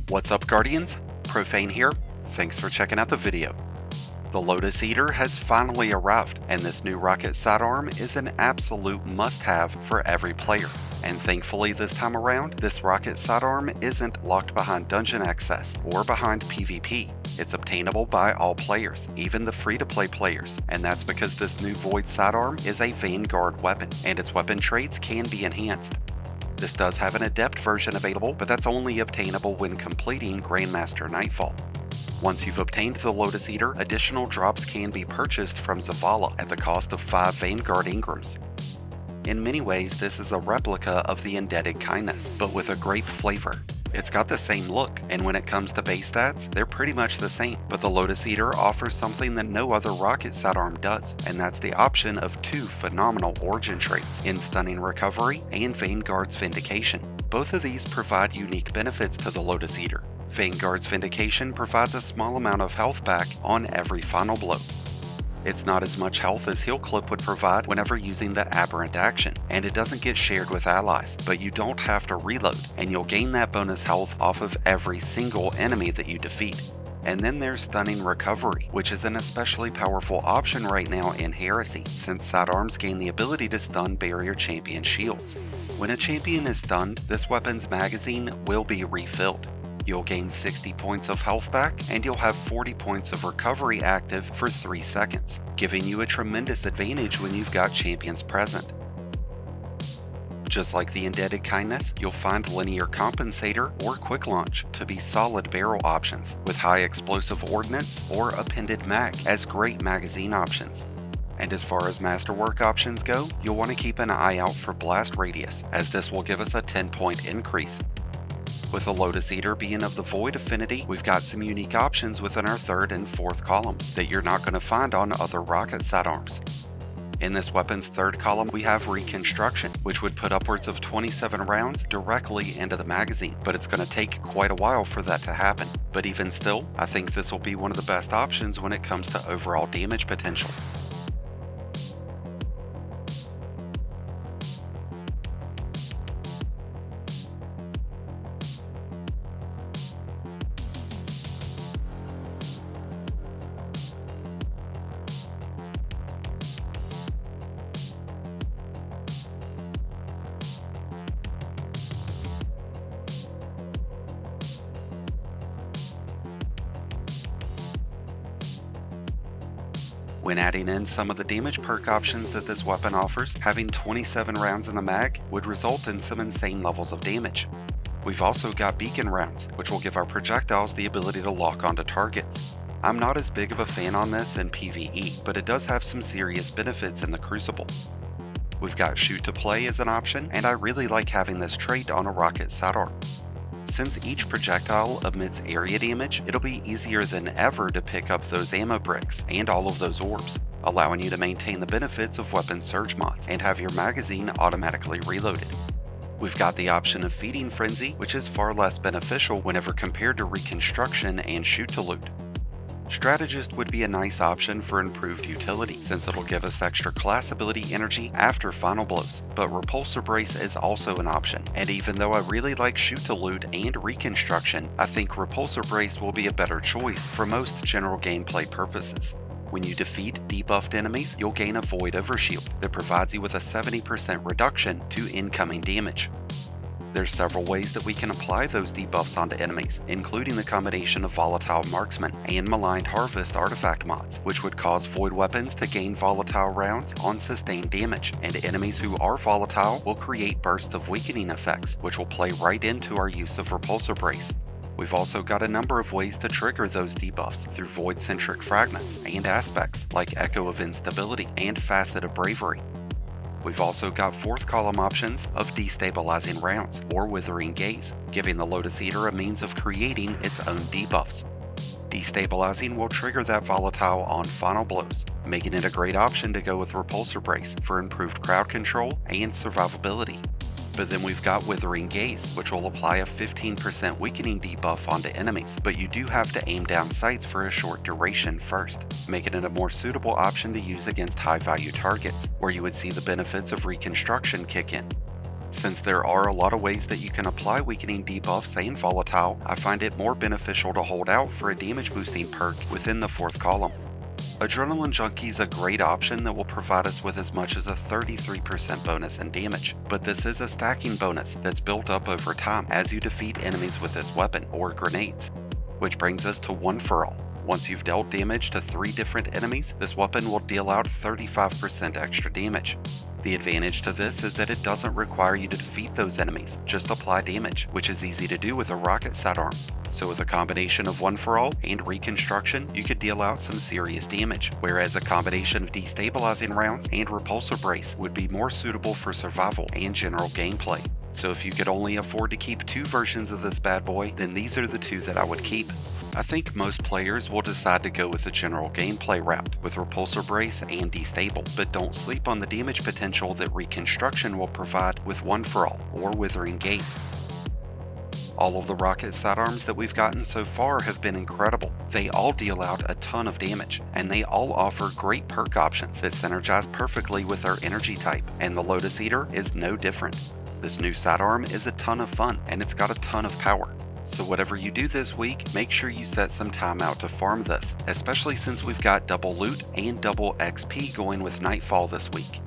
What's up, Guardians? Profane here. Thanks for checking out the video. The Lotus-Eater has finally arrived, and this new rocket sidearm is an absolute must-have for every player. And thankfully this time around, this rocket sidearm isn't locked behind dungeon access or behind PvP. It's obtainable by all players, even the free-to-play players, and that's because this new Void sidearm is a Vanguard weapon, and its weapon traits can be enhanced. This does have an Adept version available, but that's only obtainable when completing Grandmaster Nightfall. Once you've obtained the Lotus-Eater, additional drops can be purchased from Zavala at the cost of 5 Vanguard Engrams. In many ways, this is a replica of the Indebted Kindness, but with a grape flavor. It's got the same look, and when it comes to base stats, they're pretty much the same, but the Lotus-Eater offers something that no other rocket sidearm does, and that's the option of 2 phenomenal origin traits in Stunning Recovery and Vanguard's Vindication. Both of these provide unique benefits to the Lotus-Eater. Vanguard's Vindication provides a small amount of health back on every final blow. It's not as much health as Heal Clip would provide whenever using the Aberrant action, and it doesn't get shared with allies, but you don't have to reload, and you'll gain that bonus health off of every single enemy that you defeat. And then there's Stunning Recovery, which is an especially powerful option right now in Heresy, since sidearms gain the ability to stun barrier champion shields. When a champion is stunned, this weapon's magazine will be refilled. You'll gain 60 points of health back, and you'll have 40 points of recovery active for 3 seconds, giving you a tremendous advantage when you've got champions present. Just like the Indebted Kindness, you'll find Linear Compensator or Quick Launch to be solid barrel options, with high explosive ordnance or appended mag as great magazine options. And as far as masterwork options go, you'll want to keep an eye out for Blast Radius, as this will give us a 10-point increase. With the Lotus-Eater being of the Void affinity, we've got some unique options within our 3rd and 4th columns that you're not going to find on other rocket sidearms. In this weapon's 3rd column, we have Reconstruction, which would put upwards of 27 rounds directly into the magazine, but it's going to take quite a while for that to happen. But even still, I think this will be one of the best options when it comes to overall damage potential. When adding in some of the damage perk options that this weapon offers, having 27 rounds in the mag would result in some insane levels of damage. We've also got beacon rounds, which will give our projectiles the ability to lock onto targets. I'm not as big of a fan on this in PVE, but it does have some serious benefits in the Crucible. We've got Shoot to Play as an option, and I really like having this trait on a rocket sidearm. Since each projectile emits area damage, it'll be easier than ever to pick up those ammo bricks and all of those orbs, allowing you to maintain the benefits of weapon surge mods and have your magazine automatically reloaded. We've got the option of Feeding Frenzy, which is far less beneficial whenever compared to Reconstruction and Shoot to Loot. Strategist would be a nice option for improved utility, since it'll give us extra class ability energy after final blows, but Repulsor Brace is also an option, and even though I really like Shoot to Loot and Reconstruction, I think Repulsor Brace will be a better choice for most general gameplay purposes. When you defeat debuffed enemies, you'll gain a Void Overshield that provides you with a 70% reduction to incoming damage. There's several ways that we can apply those debuffs onto enemies, including the combination of Volatile Marksman and Maligned Harvest artifact mods, which would cause Void weapons to gain volatile rounds on sustained damage, and enemies who are volatile will create bursts of weakening effects, which will play right into our use of Repulsor Brace. We've also got a number of ways to trigger those debuffs through Void-centric fragments and aspects like Echo of Instability and Facet of Bravery. We've also got 4th column options of Destabilizing Rounds or Withering Gaze, giving the Lotus-Eater a means of creating its own debuffs. Destabilizing will trigger that volatile on final blows, making it a great option to go with Repulsor Brace for improved crowd control and survivability. But then we've got Withering Gaze, which will apply a 15% weakening debuff onto enemies, but you do have to aim down sights for a short duration first, making it a more suitable option to use against high value targets, where you would see the benefits of Reconstruction kick in. Since there are a lot of ways that you can apply weakening debuffs and volatile, I find it more beneficial to hold out for a damage boosting perk within the 4th column. Adrenaline Junkie is a great option that will provide us with as much as a 33% bonus in damage, but this is a stacking bonus that's built up over time as you defeat enemies with this weapon or grenades. Which brings us to One For All. Once you've dealt damage to 3 different enemies, this weapon will deal out 35% extra damage. The advantage to this is that it doesn't require you to defeat those enemies, just apply damage, which is easy to do with a Rocket-Sidearm. So with a combination of One For All and Reconstruction, you could deal out some serious damage, whereas a combination of destabilizing rounds and Repulsor Brace would be more suitable for survival and general gameplay. So if you could only afford to keep 2 versions of this bad boy, then these are the 2 that I would keep. I think most players will decide to go with the general gameplay route, with Repulsor Brace and Destable, but don't sleep on the damage potential that Reconstruction will provide with One For All or Withering Gaze. All of the rocket sidearms that we've gotten so far have been incredible. They all deal out a ton of damage, and they all offer great perk options that synergize perfectly with our energy type, and the Lotus-Eater is no different. This new sidearm is a ton of fun, and it's got a ton of power. So whatever you do this week, make sure you set some time out to farm this, especially since we've got double loot and double XP going with Nightfall this week.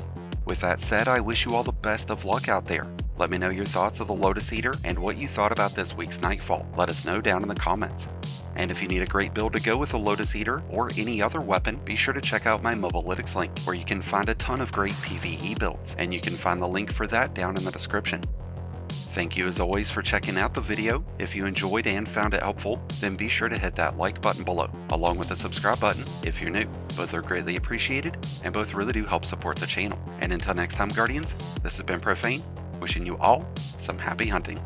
With that said, I wish you all the best of luck out there. Let me know your thoughts of the Lotus-Eater and what you thought about this week's Nightfall. Let us know down in the comments. And if you need a great build to go with the Lotus-Eater or any other weapon, be sure to check out my Mobalytics link, where you can find a ton of great PVE builds, and you can find the link for that down in the description. Thank you as always for checking out the video. If you enjoyed and found it helpful, then be sure to hit that like button below, along with the subscribe button if you're new. Both are greatly appreciated, and both really do help support the channel. And until next time, Guardians, this has been Profane, wishing you all some happy hunting.